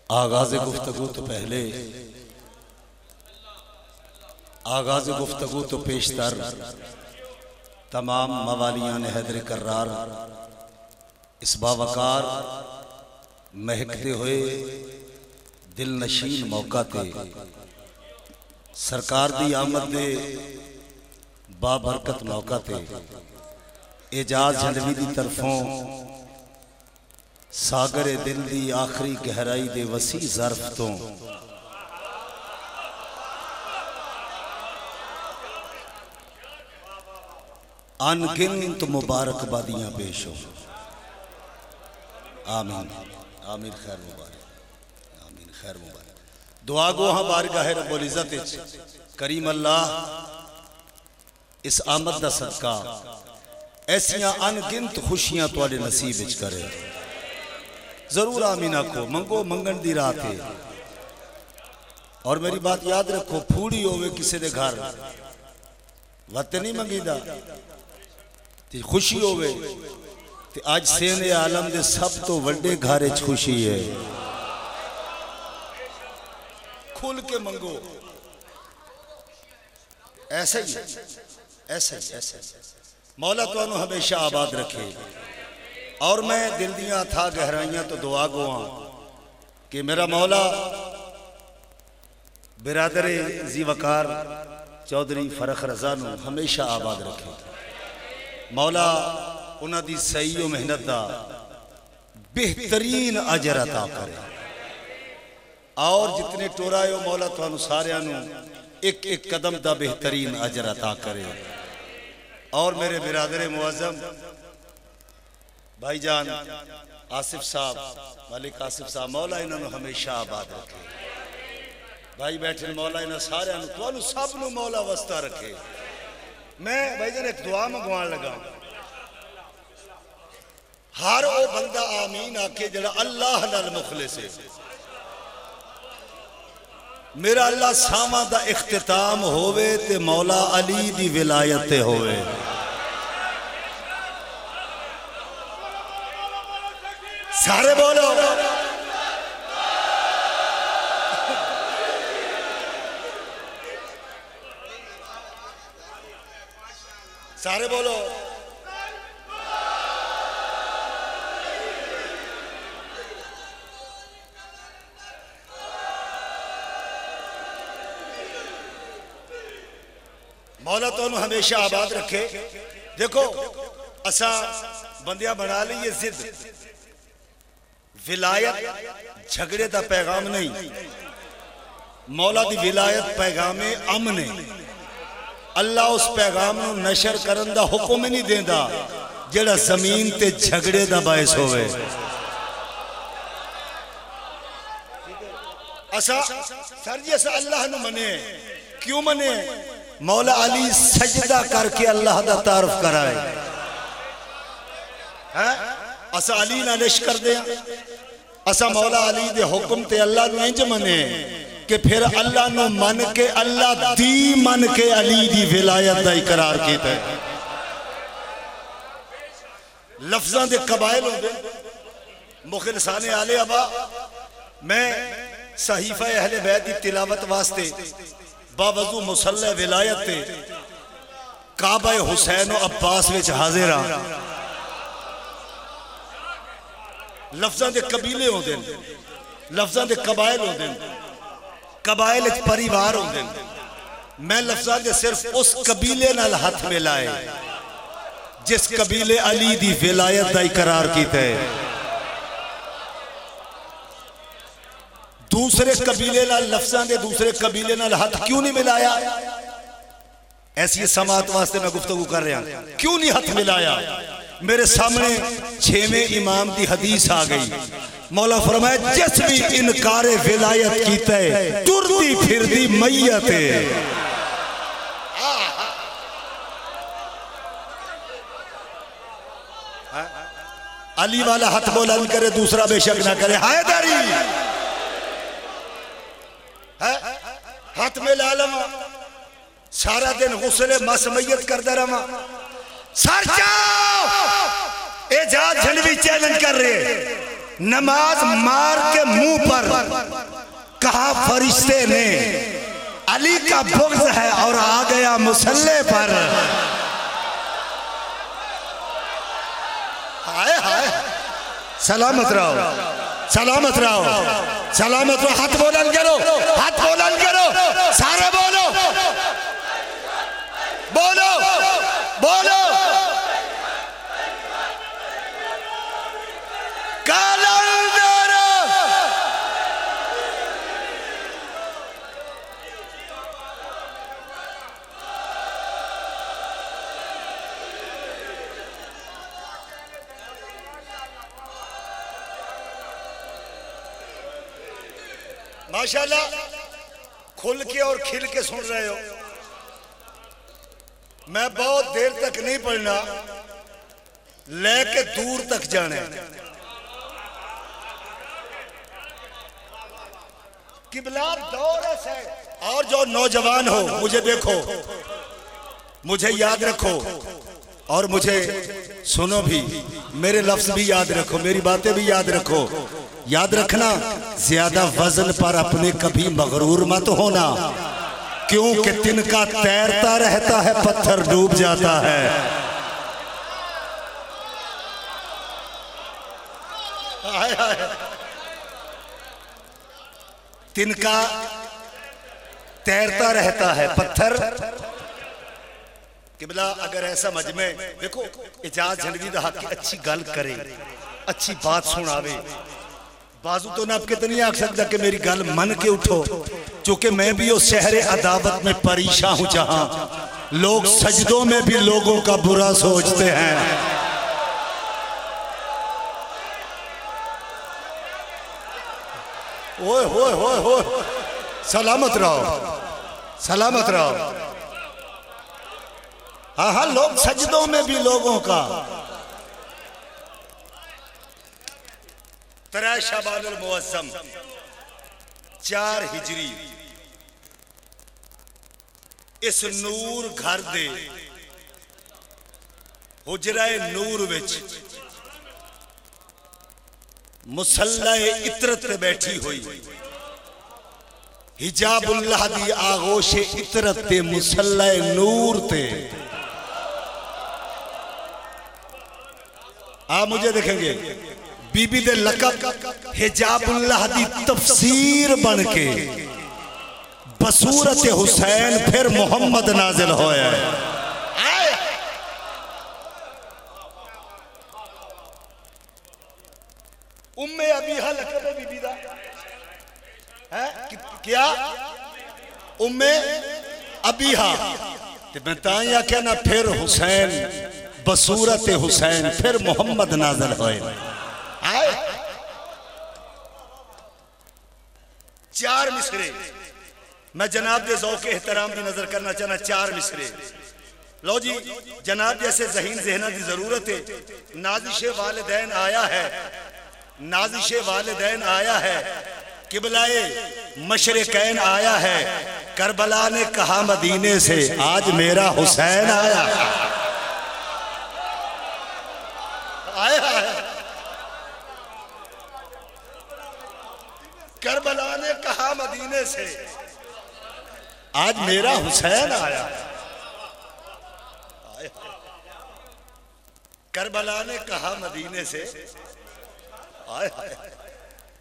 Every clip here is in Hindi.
आगाज़ गुफ्तगू तो पहले आगाज़ गुफ्तगू तो पेशतर तमाम मवालियान हैदर कर्रार इस बावकार महकते हुए दिल नशीन मौका ते सरकार दी आमद दे बाबरकत मौका ते एजाज झंडवी दी तरफों सागरे दिल दी आखिरी गहराई दे वसी ज़र्फ तो अनगिनत मुबारकबादियां पेश हो। आमीन आमीन खैर मुबारक आमीन खैर मुबारक। दुआ गो हाँ बारगाह रब्बुल इज्जत करीम अल्लाह इस आमद दा सदका ऐसियां अनगिनत खुशियां तुहाडे नसीब विच करे। जरूर आमीन आखो। मंगो मंगन दी रात है। और मेरी बात याद रखो, फूड़ी होवे किसी दे घर वत नहीं मंगीदा, खुशी होवे ते आज सेने आलम दे सब तो वड्डे घर च खुशी है। खुल के मंगो। ऐसे ही ऐसे ही ऐसे मौला तुहानू हमेशा आबाद रखे। और मैं दिल दियां था गहराइयां तो दुआ गोआ कि मेरा मौला बिरादरे जी वकार चौधरी फरख रजा नू हमेशा आबाद रखे। मौला उन्हां दी सही और मेहनत दा बेहतरीन अजर अता करे। और जितने टोराए हो मौला तुहानू सारियां नू एक एक कदम दा बेहतरीन अजर अता करे। और मेरे बिरादरे मुअज़्ज़म भाईजान आसिफ साहब, मलिक आसिफ साहब, मौला इन्होंने हमेशा आबाद रखे। भाई बैठे मौला इन्होंने सारे तुहानू सब नू मौला वस्ता रखे। मैं भाईजान एक दुआ मंगवान लगा, हर वो बंदा आमीन आके जड़ा अल्लाह नाल मुखलिस है। मेरा अल्लाह सामा दा इख्तिताम होवे ते मौला अली दी विलायत होवे। सारे बोलो सारे बोलो। मौला तो हमेशा आबाद रखे। देखो असा बंदियां बना ली ये जिद, विलायत झगड़े का पैगाम नहीं, मौला दी विलायत पैगामे अमन है। अल्लाह उस पैगाम नू नशर करन दा हुक्म ही नहीं देंदा जेड़ा जमीन ते झगड़े दा बायस होवे। असा सर जी असा अल्लाह नू मने, क्यों मने? मौला अली सजदा करके अल्लाह दा तारुफ कराए है। असा अली ना निश कर दे, असा मौला अली दे हुक्म ते अल्लाह नू इंज मने कि फिर अल्लाह नू मन के अल्लाह दी मन के अली दी विलायत दा इकरार कीता है। लफ्जां दे कबाइल होंदे मुखलिसाने आले अबा। मैं सहीफा अहले बैत दी तिलावत वास्ते बावजू मुसल्ला विलायत ते काबा हुसैन और अब्बास विच हाजिर हां। लफ्जां दे कबीले होंदे, लफ्जां दे कबाइल होंदे, कबाइल परिवार होंदे। मैं लफ्जां दे सिर्फ उस कबीले नाल हथ मिलाए जिस कबीले अली दी विलायत दा इकरार कीता है। दूसरे कबीले नाल लफ्जां दे दूसरे कबीले नाल हथ क्यों नहीं मिलाया? ऐसी समात वास्ते मैं गुफ्तगू कर रहा। क्यों नहीं हथ मिलाया? मेरे सामने 6वें इमाम की हदीस आ गई। मौला फरमाया जिस भी इनकारे विलायत कीता है टुरदी फिरदी मैयत है। अली वाला हाथ बुलंद करे, दूसरा बेशक ना करे। हैदरी हाथ में ला लवा, सारा दिन गुस्ले मस मैयत करता रहा। सर जाओ, एजाज झंडवी चैलेंज कर रहे नमाज मार के मुंह पर कहा फरिश्ते ने अली का बुग़्ज़ है और आ गया मुसल्ले पर। हाय हाय, सलामत रहो, सलामत रहो, सलामत रहो। हाथ बुलंद करो, हाथ बुलंद करो, सारे बोलो बोलो बोलो। कलंदर माशाल्लाह, खुल के और खिल के सुन रहे हो। मैं बहुत देर तक नहीं पढ़ना, लेके दूर तक जाने। किबला दौर है। और जो नौजवान हो, मुझे देखो, मुझे याद रखो और मुझे सुनो भी, मेरे लफ्ज भी याद रखो, मेरी बातें भी याद रखो। याद रखना, ज्यादा वजन पर अपने कभी मगरूर मत होना, क्योंकि तिनका तैरता रहता है, पत्थर डूब जाता है। हाय हाय, तिनका तैरता रहता है, पत्थर। किबला अगर ऐसा मजमे देखो, इजाज जलवी दा हक अच्छी गल करे, अच्छी बात सुनावे, बाजू तो ना आप कितनी नहीं आख सकता कि मेरी गल मन के उठो, क्योंकि मैं भी उस शहरे अदावत में परेशान हूं जहां लोग सजदों में भी लोगों का बुरा सोचते हैं। ओए होए होए होए, सलामत रहो, सलामत रहो। हाँ हाँ, लोग सजदों में भी लोगों का। 3 शबानुल मुअज़्ज़म 4 हिजरी इस नूर घर दे हुजराए नूर विच मुसल्लाए इतरत ते बैठी हुई, हिजाबुल्लाह दी आगोशे इतरत ते मुसल्लाए नूर ते। आप मुझे देखेंगे, बीबी दे लकब हिजाबुल्लाह दी तफसीर बन के बसूरत हुसैन फिर मोहम्मद नाजिल होया है। उम्मे अबीहा लकब है बीबी दा है क्या? उम्मे अबीहा ते मैं ताई आख्या ना, फिर हुसैन बसूरत हुसैन फिर मोहम्मद नाजिल होए। 4 मिसरे मैं जनाब के ज़ौक़ एहतराम की नजर करना चाहना। 4 मिसरे लो जी, जनाब जैसे ज़हीन ज़हना की जरूरत है। नाज़िश वालिदैन आया है, नाज़िश वालिदैन आया है, किबलाए मशरिकैन आया है। करबला ने कहा मदीने से आज मेरा हुसैन आया। करबला ने कहा मदीने से आज मेरा हुसैन आया। करबला ने कहा मदीने से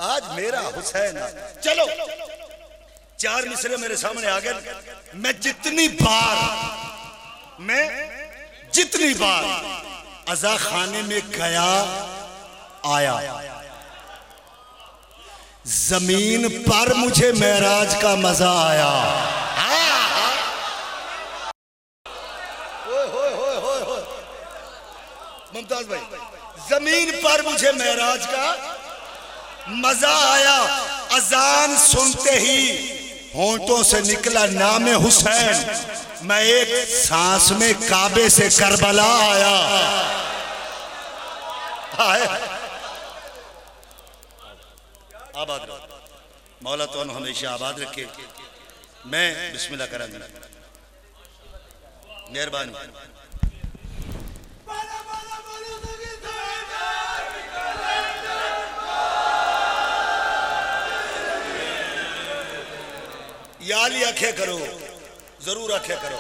आज मेरा हुसैन आया। चलो 4 मिसरे मेरे सामने आ गए। मैं जितनी बार अज़ा खाने में गया आया, जमीन पर मुझे मेराज का मजा आया। मुमताज भाई, जमीन पर मुझे मेराज का मजा आया। अजान सुनते ही होंठों से निकला नाम हुसैन। मैं एक सांस में काबे से करबला आया। आबाद मौला तो हमेशा आबाद रखे। मैं बिस्मिल्लाह करूंगा, मेहरबानी। या अली आख्या करो, जरूर आख्या करो।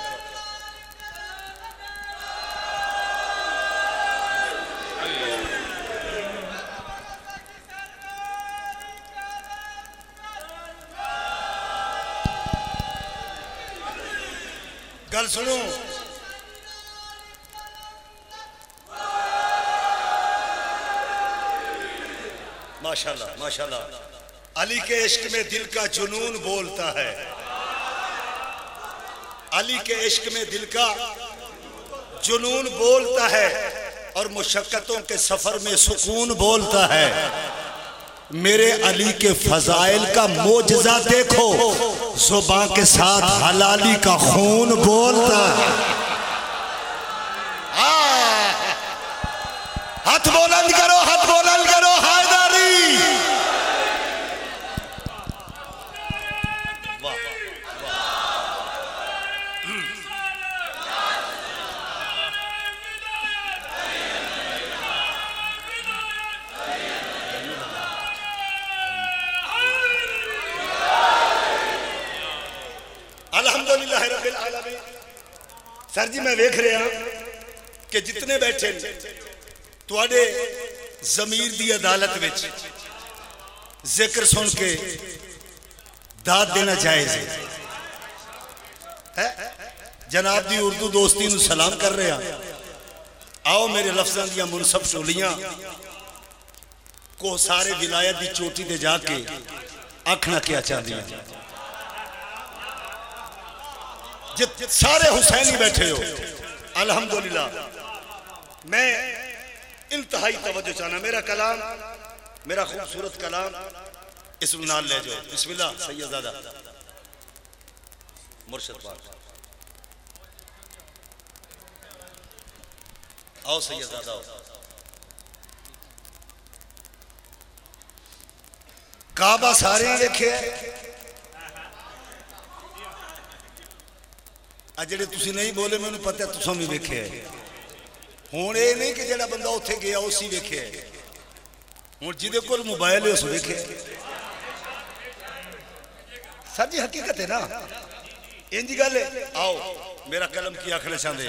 गल सुनो, माशाल्लाह माशाल्लाह। अली के इश्क में दिल का जुनून बोलता है, अली के इश्क में दिल का जुनून बोलता है और मुशक्कतों के सफर में सुकून बोलता है। मेरे अली के फजाइल का मोजज़ा देखो, ज़ुबान के साथ हलाली का खून बोलता है। हाथ बुलंद करो, हाथ बुलंद करो, हैदरी। वाह अल्हम्दुलिल्लाह रब्बिल आलमीन। सर जी मैं वेख रहा कि जितने बैठे तुहाडे ज़मीर दी अदालत विच जिक्र सुन के दाद देना जायज़ है। जनाब दी उर्दू दोस्ती नूं सलाम कर रहा। आओ मेरे लफ्ज़ां दियां मुनसब टोलियां को सारे विलायत दी चोटी ते जाके आखना क्या चाहदियां। सारे हुसैनी बैठे हो, अल्हम्दुलिल्लाह। मैं इंतहाई तवज्जो चाहना, मेरा कलाम, मेरा खूबसूरत कलाम इस नाल ले जाओ। बिस्मिल्लाह सैयदजादा मुर्शिद पाक। आओ सैयदजादा आओ। काबा सारे देखे जेडे तुसी नहीं बोले मैनू पता तुसां भी वेखे। हुण ये नहीं कि जेड़ा बंदा उत्थे गया उसी वेखे, हुण जिहदे कोल मोबाइल है उस वेखे। सर जी हकीकत है ना, इंज गल है। आओ मेरा कलम की आखना चाहते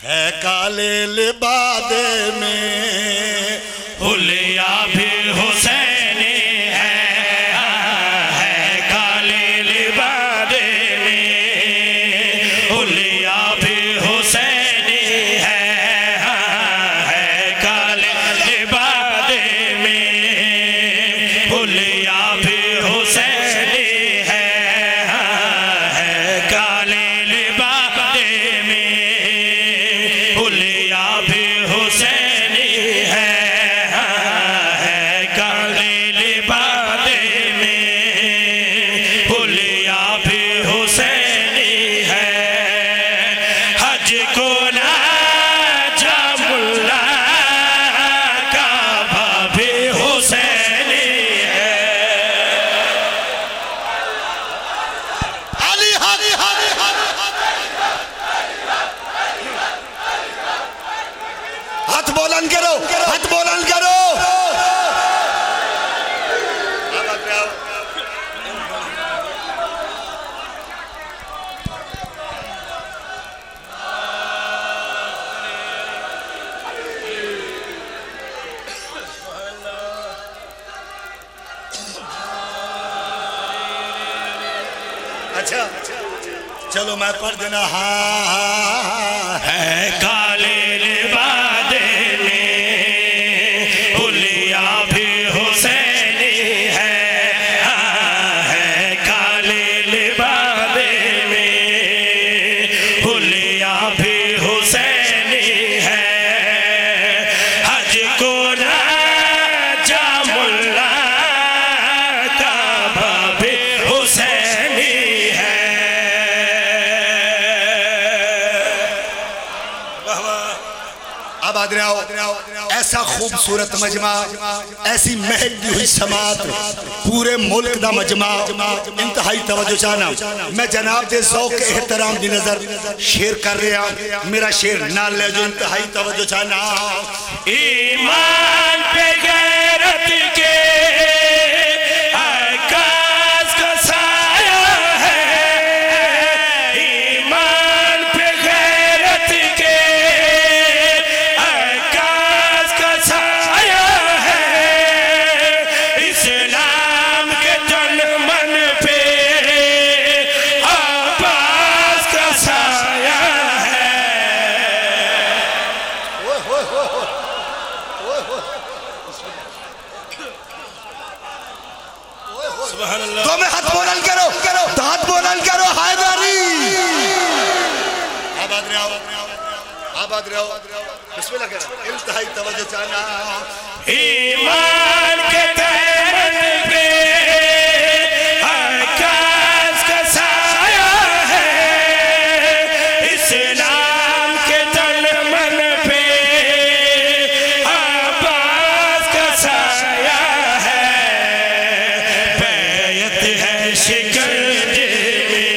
है। काले लिबादे में हुलिया भी हुसैनी है, काले लिबादे में हुलिया भी हुसैनी है, काले लिबादे में हुलिया भी हुसैनी है, काले लिबादे में हुलिया भी हुसैनी है, काले लिबादे में हुलिया भी हुसैनी है। हज को ना जामुल्ला काबा भी हुसैनी है। अली हरी हरी हाथ बुलंद करो, हाथ बुलंद करो। अच्छा चलो मैं पढ़ देना। हाँ है काले लिबादे में हुलिया भी हुसैनी है, काले लिबादे में हुलिया भी हुसैनी है। हज को ना जामुल्ला काबा भी हुसैनी है। अब आदरे आओ। ऐसा खूबसूरत मजमा, ऐसी महकती हुई समात, पूरे मुल्क दा मजमा। इंतहाई तवज्जो चाहना। मैं जनाब दे ज़ौक़ एहतराम दी नजर शेर कर रहा। मेरा शेर नाल ले जो। इंतहाई तवज्जो चाहना। ईमान पे गैरत के आकाश का साया है, तो मैं हाथ बुलंद करो, हाथ बुलंद करो, हैदरी। आबाद रहो, आबाद रहो। बिस्मिल्लाह करो, इंतहाई तवज्जो चाहना। ईमान के तन पे आकाश का साया है, इस्लाम के तन मन पे अब्बास का साया है। बैत है शिकंजे में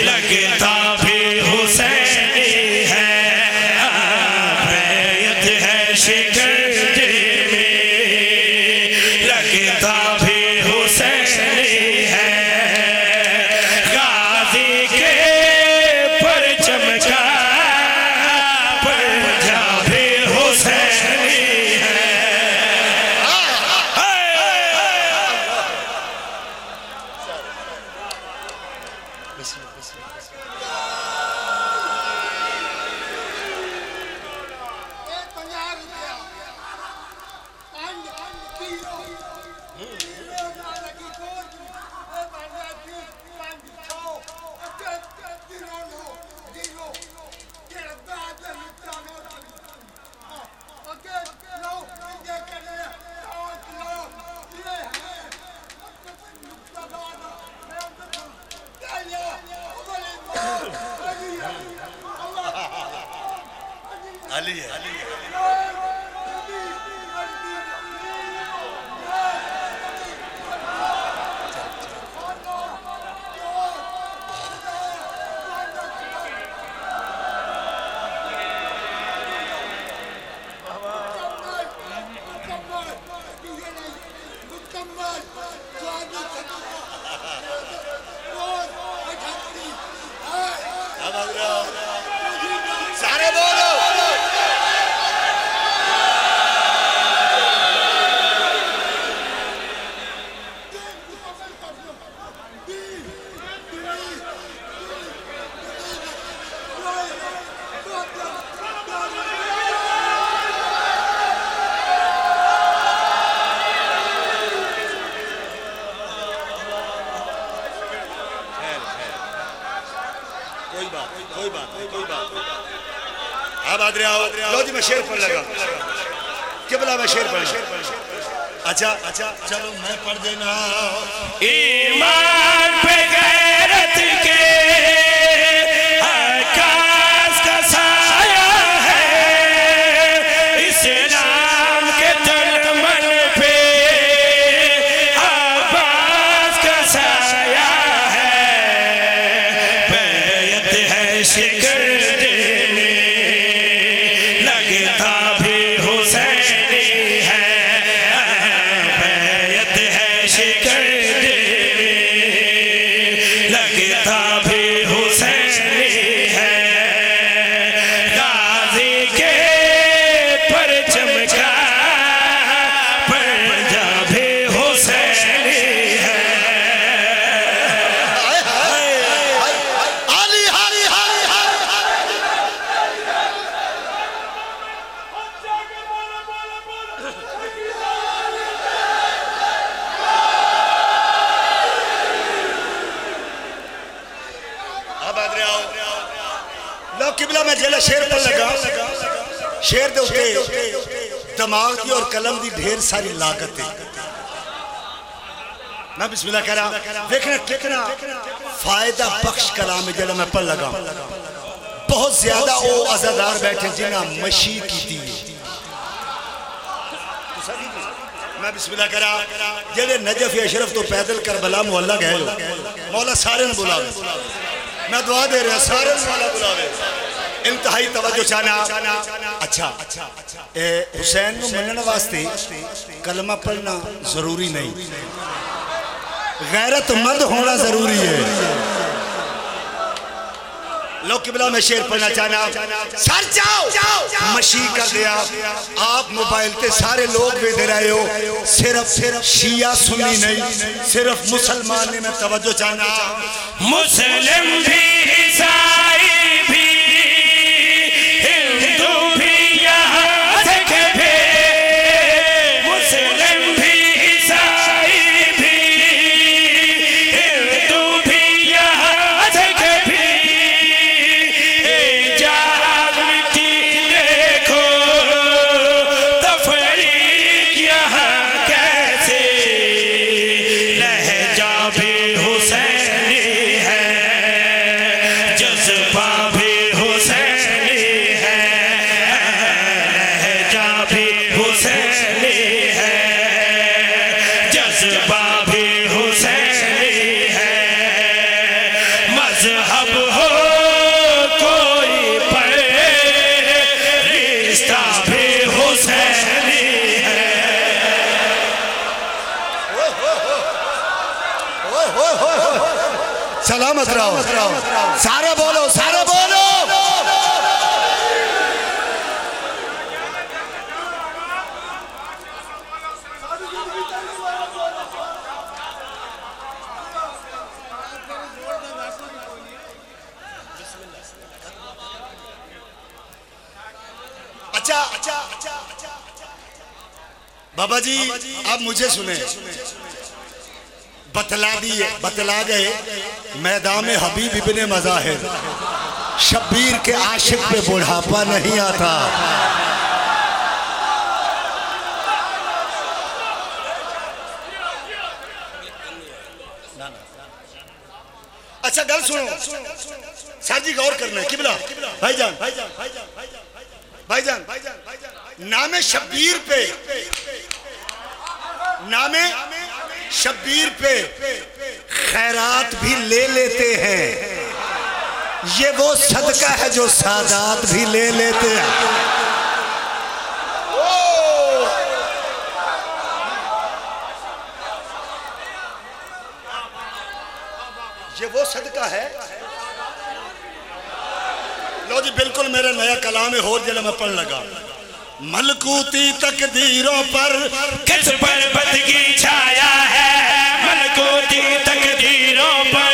लगता भी हुसैनी है, बैत है शिकंजे में लगता भी हुसैनी है। गाजी के परचम का पंजा भी हुसैनी है। अली है, सारे बोलो। कोई बात नहीं। अब आदरे आओ, लो जी मैं शेर पढ़ लगा, किबला मैं शेर पढ़। अच्छा चलो मैं पढ़ देना। ईमान पे गैरत के आकाश का साया है, इस्लाम के तन मन पे अब्बास का साया है। बैत है शिकंजे में लगता भी हुसैनी है, बैत है शिकंजे में लगता भी हुसैनी है। गाजी के परचम का पंजा भी हुसैनी है। अली हरी हरी अब आदरे आओ, लो किबला मैं जेला शेर पढ़ लगा। शेर दे उते दिमाग की और कलम की ढेर सारी लागत है। मैं बिस्मिल्लाह कह रहा, देखना कितना फायदा बख्श कलाम है जेड़ा मैं पढ़ लगा। बहुत ज्यादा वो अज़ादार बैठे जिन्हें मशी की थी। मैं बिस्मिल्लाह करा, जेड़े नजफ अशरफ तो पैदल करबला मोहल्ला गए हो, मौला सारे ने बुलावे। मैं दुआ दे रहा सारे ने मौला बुलावे। इंतहाई तवज्जो चाहना। अच्छा हुसैन को मनने वास्ते कलमा पढ़ना जरूरी नहीं, गैरतमंद होना जरूरी है। लो किबला में शेर पढ़ना चाहना। सर जाओ मशी कर दिया आप मोबाइल पे सारे लोग भी दे रहे हो, सिर्फ शिया सुन्नी नहीं, सिर्फ मुसलमान ने मैं तवज्जो चाहना। मुस्लिम भी ईसाई भी हिंदू भी यहाँ से भी, मुस्लिम भी ईसाई भी जज्बा भी हुसैनी है, मजहब हो कोई पर रिश्ता भी हुसैनी है। सलामत रहो, सारे बोलो, सारे बोलो। अच्छा बाबा जी, आप मुझे सुने, बतला गए मैदान में हबीब इब्ने मज़ाहिर, शब्बीर के आशिक पे बुढ़ापा नहीं आता। अच्छा गल सुनो, सर जी गौर करना है, किबला भाईजान, नामे शब्बीर पे, नामे शब्बीर पे खैरात भी ले लेते हैं। ये वो सदका है जो सादात भी ले लेते हैं। ये वो सदका है। लो जी, बिल्कुल मेरे नया कलाम में होर जला मैं पढ़ लगा। मलकूती तकदीरों पर किस पर्वत की छाया है, मलकूती तकदीरों पर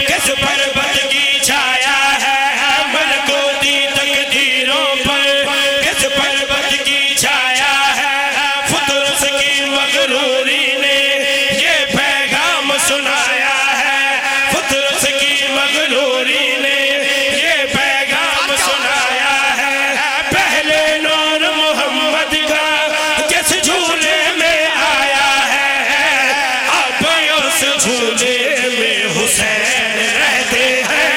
किस पर्वत की छाया है, मलकूती तकदीरों पर किस पर्वत की छाया है। फुतरस की मगरूरी ने ये पैगाम सुनाया है, फुतरस की मगरूरी ने ये पैगाम सुनाया है। पहले नूर मोहम्मद का जिस झूले में आया है, अब उस झूले में हुसैन रहते हैं।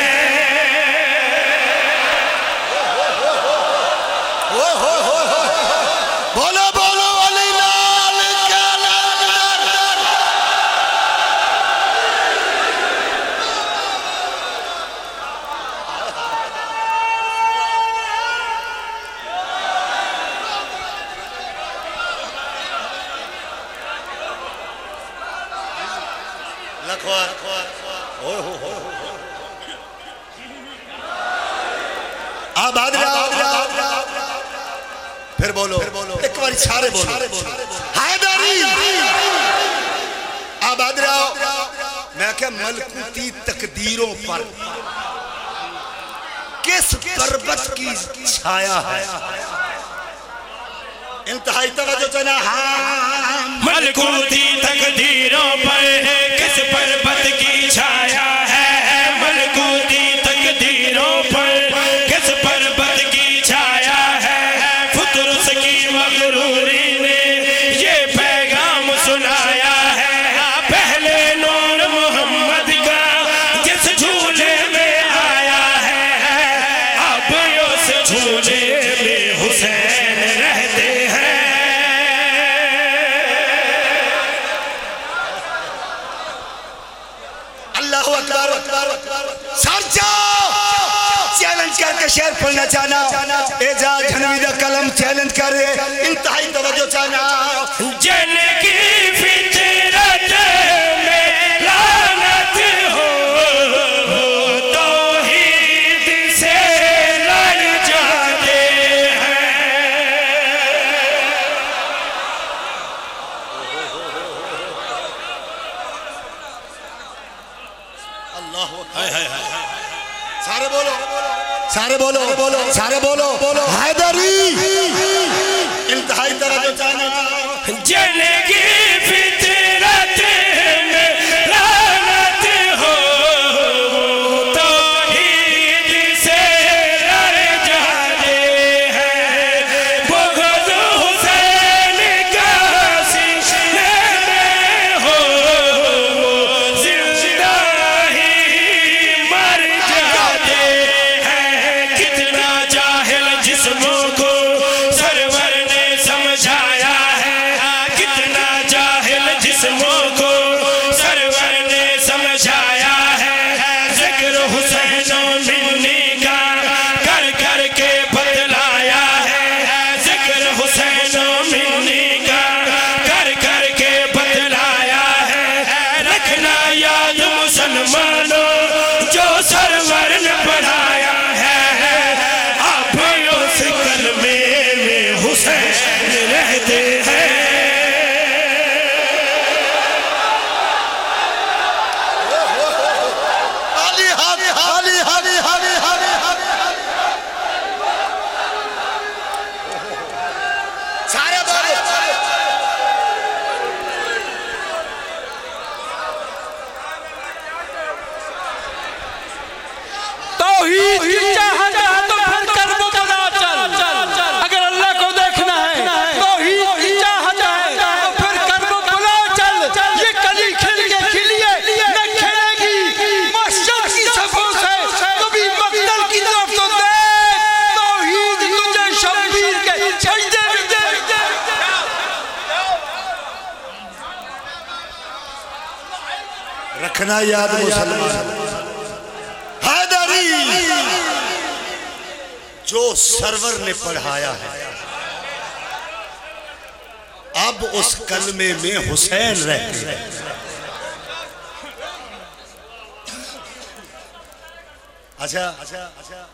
बोलो बोलो अली लाल का लंगर। लखवार आबाद फिर बोलो, एक बार सारे बोलो, हैदरी आबाद रहो। मैं क्या मलकूती तकदीरों पर किस पर्वत की छाया है। इंतहाई तवज्जो चना। मलकूती तकदीरों पर किस पर्वत की छाया है, मलकूती तकदीरों पर किस पर्वत की छाया है। फुतरस की मगरूरी ने ये पैगाम सुनाया है। पहले नूर मोहम्मद का जिस झूले में आया है, अब उस झूले में हुसैन रहते हैं। अल्लाहु अकबर। सरजा चैलेंज करके शेर पढ़ना चाहना, एजाज हनवी दा कलम चैलेंज करे, इंतहाई तवज्जो चाहना। जन की फितरत में लानत हो, तौहीद से लड़ जाते हैं। अल्लाहु अकबर। सारे बोलो, सारे बोलो, सारे बोलो, हैदरी इंतहाई तवज्जो चाहना। जन की फितरत में लानत हो, तौहीद से लड़ जाते हैं। बुग़्ज़ हुसैन का सीने में हो, जिंदा ही मर जाते हैं। कितना जाहिल जिस्मों को सरवर ने समझाया है, कितना रखना याद मुसलमान, हैदरी जो सरवर ने पढ़ाया है, अब उस कलमे में हुसैन रहते हैं। अच्छा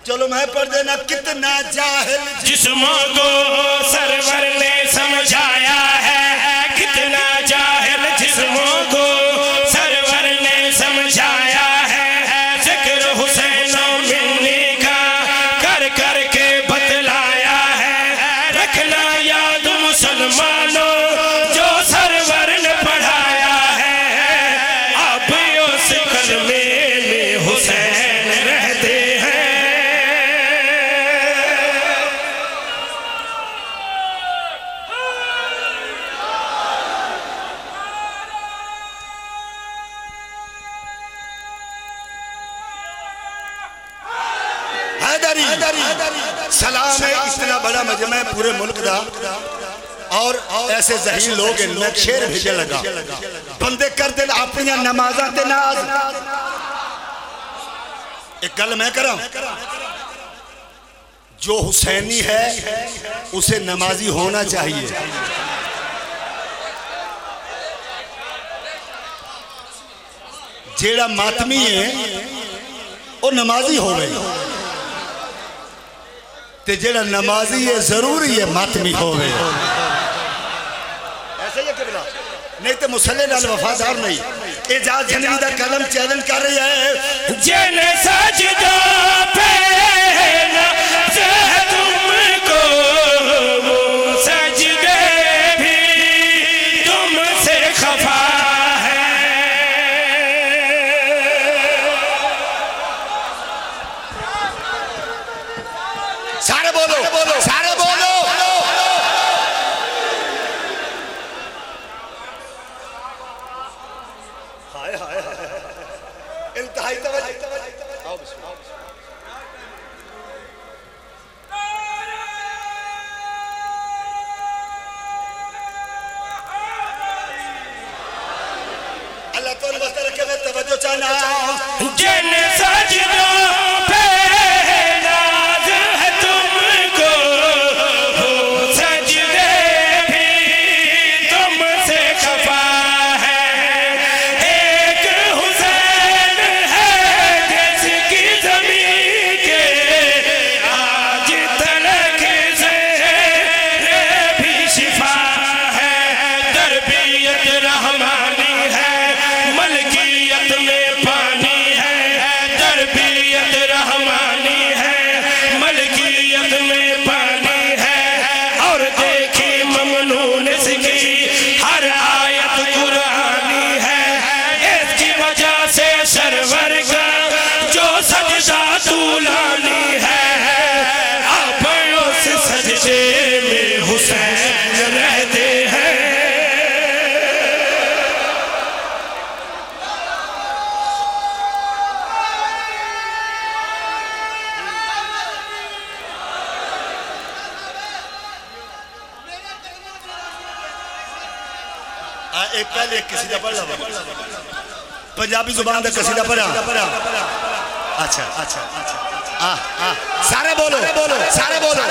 चलो मैं पढ़ देना। कितना जाहिल जिस्मों को सरवर ने समझाया है, कितना जाहिल जिस्मों को सरवर ने समझाया है। जिक्र हुसैन मिलने का कर कर के बतलाया है। रखना याद मुसलमानों जो सरवर ने पढ़ाया है। अब उस कलमे में हुसैन रहते हैं। सलाम है इतना बड़ा मजमा है पूरे मुल्क दा, और ऐसे जहीन लोग इन्हें शेर भेजे लगा बंदे कर दे अपनी नमाजा ते नाज। एक गल मैं करा, जो हुसैनी है उसे नमाजी होना चाहिए। जेड़ा मातमी है वो नमाजी हो गई, ते जेड़ा नमाजी है जरूरी है मातमी हो गए। ऐसे ही किबला नहीं तो मुसल्ले नाल वफादार नहीं। एजाज जनवी दा कलम चैलेंज कर रही है। जिन सजदा पे नाज़ है तुमको, वो सजदे भी तुमसे खफा है। सारे बोलो, सारे बोलो। हाय हाय इंतहाई तवज्जो। आओ बिस्मिल्लाह। अल्लाह तो वस्ता रखे में तवज्जो चाहना। जिन सजदों पे नाज़ है तुमको, वो सजदे भी तुमसे खफा है। एक हुसैन है जिसकी ज़मीन के आज तलक से भी शिफा है। तरबियत रहमानी है, मलकियत में पानी है। तरबियत रहमानी है, मलकियत में पानी है। और देखी ममनून इसकी हर आयत कुरानी है। इसकी वजह से सरवर का जो सजदा तूलानी है। अब उस सजदे में हुसैन रहते हैं। एक पहले एक कसीदा पढ़ ला, पंजाबी जुबान का कसीदा पढ़ा। अच्छा अच्छा अच्छा सारे बोलो, सारे बोलो,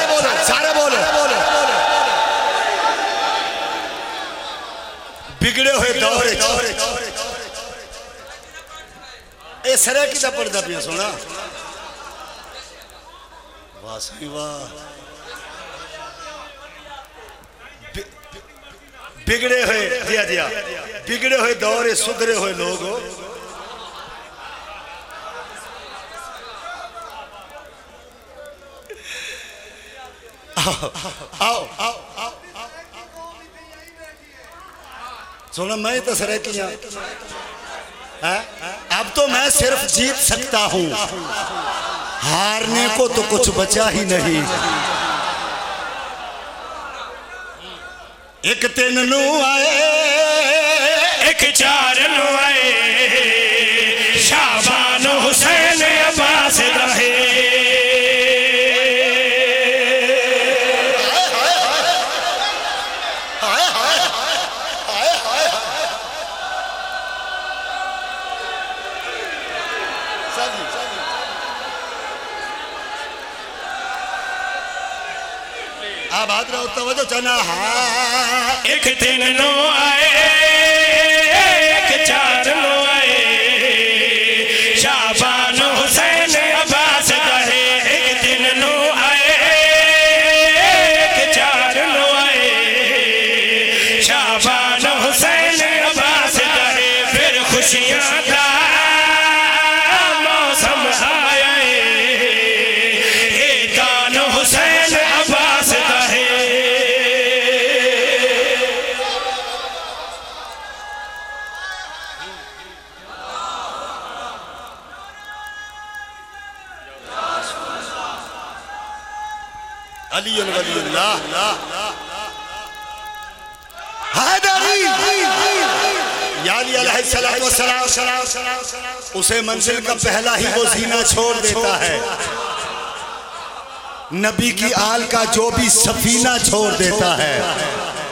सारे बोलो। बिगड़े हुए दौर ए सरे की दा पढ़दा पिया सोना। वाह सही वाह। बिगड़े हुए दिया दिया बिगड़े हुए दौर सुधरे हुए लोग। आओ आओ आओ सुनो, मैं तो सराकिया अब तो मैं सिर्फ जीत सकता हूं, हारने को तो कुछ बचा ही नहीं। एक तीन नू आए, एक चार नू आए, शाबान हुसैन अब्बास रहे। आबाद रहो तवज्जो चना एक दिन नो आए एक चार नो आए शाबान हुसैन अब्बास कहे एक दिन नो आए एक चार नो आए शाबान हुसैन अब्बास कहे फिर खुशियां का मौसम आया दान हुसैन अब्बास कहे अली वलीउल्लाह हैदरी यानी अलैहिस्सलातु वस्सलाम उसे मंजिल का पहला ही वो जीना छोड़ देता है। नबी की आल का जो भी सफीना छोड़ देता है।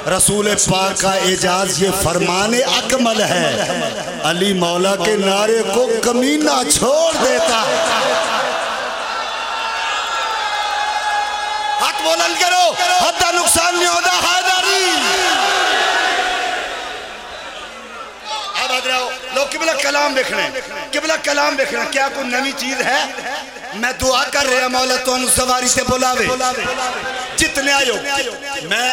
रसूल पाक का एजाज ये फरमाने अकमल है। अली मौला के नारे को कमीना छोड़ देता है। हाथ बुलंद करो, हद्दा नुकसान नहीं होता हैदरी। लोग किबला कलाम देखने, किबला कलाम देखना क्या कोई नवी चीज है। मैं दुआ कर रहा मौला तो सवारी से बुलावे जितने आयो। मैं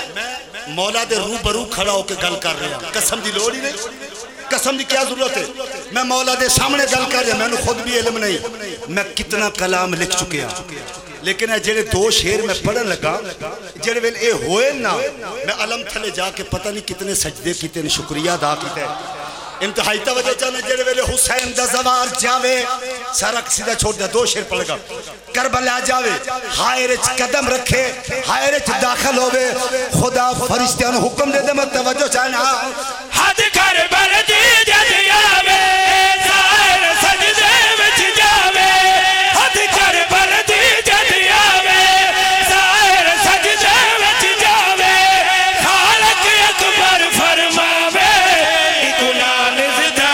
मौला दे रूबरू खड़ा होकर गल कर रहा। कसम दी लोड़ ही नहीं, कसम दी क्या जरूरत है। मैं मौला दे सामने गल कर रहा, मैंने खुद भी इल्म नहीं मैं कितना कलाम लिख चुके हैं। लेकिन जेड़े दो शेर मैं पढ़न लगा जेड़े वेल ए होए ना, मैं अलम थले जाके पता नहीं कितने सजदे कितने शुक्रिया अदा किया। इंतहाई तवज्जो चाहना जेड़े वेले हुसैन दा ज़वार जावे सारा सीधा छोड़ दे। दो शेर पढ़ेगा करबला जावे हायर च कदम रखे हायर च दाखिल होवे खुदा फरिश्तियां नु हुक्म दे दे। मैं तवज्जो चाहना हद करबल दी जद आवे सायर सजदे विच जावे हद करबल दी जद आवे सायर सजदे विच जावे खालक अकबर फरमावे गुनाह ज़िदा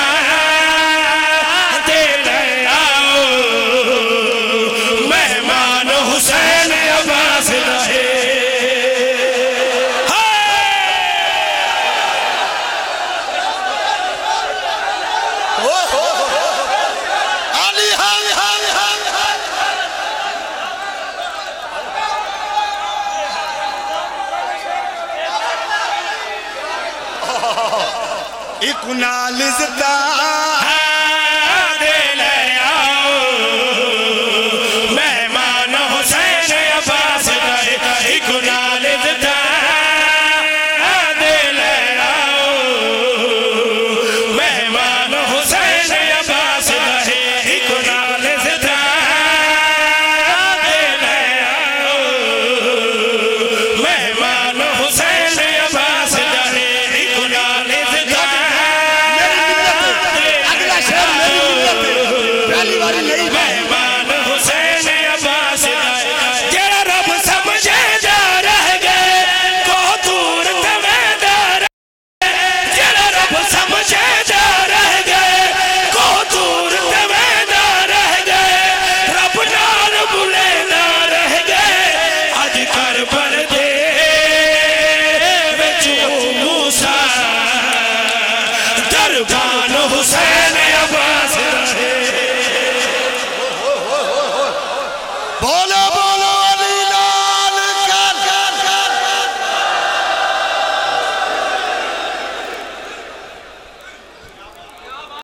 दे आओ मेहमान हुसैन अब्बास रहे। इकुना लिज़दा